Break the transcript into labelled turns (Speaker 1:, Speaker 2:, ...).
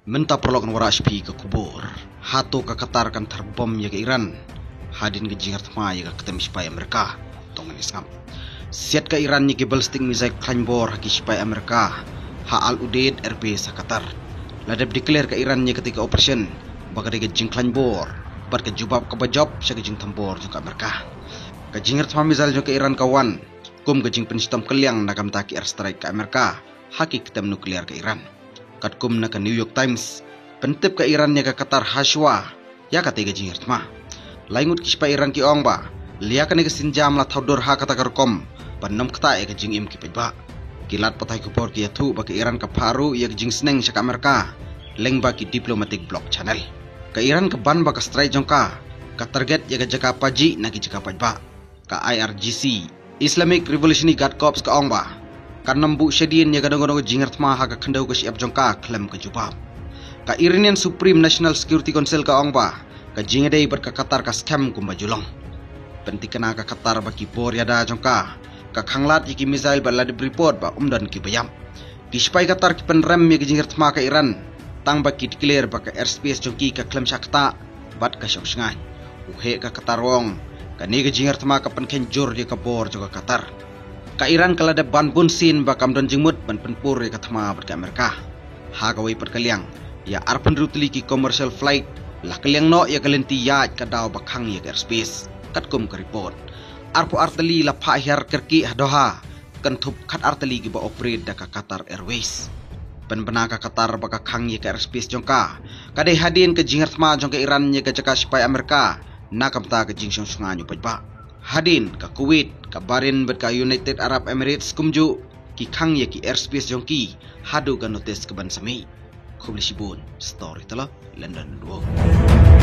Speaker 1: Menta prolog wara HP ke kubur. Hato ka Qatar kan terbom ya ke Iran. Hadin ke jingar tma ya ke ketem spy Amerika. Tongan isngam. Siat ke Iran ni ke ballistic missile klanbor ki spy Amerika. Ha Al Udeid RP sa Qatar. Ladab declare ke Iran ni ketika operation baga ke jing klanbor. Bat ke jubab ke bajop sa ke jing tambor ke Amerika. Ke jingar tma missile ke Iran kawan. Kum ke jing pensistem keliang nakam taki airstrike ke Amerika. Haki ketem nuklear ke Iran. Kat kum na ke New York Times pentip ke Iran nya ke Qatar Hashwa ya ka tega jingir tma laingut ki spa Iran ki ong ba liya ka ne ke sinjam la thaudor ha kata karkom panom kta e ke jing im ki peba kilat patai ku por ki yathu ba ke Iran ka paru ya ke jing sneng sa Amerika leng ba ki diplomatic block channel ke Iran ke ban ba ka strike jongka ka target ya ke jaka paji na ki jaka pajba ka IRGC Islamic Revolutionary Guard Corps ka ong ba kan nambu syedin ya gadang-gadang jingar tma ha ka khandau ka siap jongka klem ka jubab ka Iranian Supreme National Security Council ka ongba ka jingadei ber ka Qatar ka scam kumba julong pentikana ka Qatar ba ki bor yada jongka ka khanglat ki missile ba lad report ba umdan ki bayam ki spy Qatar ki penrem ya jingar tma ka Iran tang ba ki declare ba ka airspace jongki ka klem sakta bat ka shongsngai uhe ka Qatar wong ka ni ka jingar tma ka penkhen jor ya ka bor juga Qatar ka Iran kala de ban bunsin ba kam don jingmut ban penpur ya kathma ber ka Amerika ha ka wei per kaliang ya arpan rutli ki commercial flight la kaliang no ya kalenti ya ka daw ba khang ya airspace kat kum ka report arpo artali la pha her kerki doha kan thup khat artali ki ba operate da ka Qatar Airways ban bana ka Qatar ba ka khang ya ka airspace jongka kadai hadin ka jingar thma jong ka Iran ya ka jaka spy Amerika nakam ta ka jing sunga nyu pajba hadin ka Kuwait ka Bahrain bet ka United Arab Emirates kumju ki khang ye ki airspace jongki hadu ka notice ke ban sami khubli sibun story tala London 2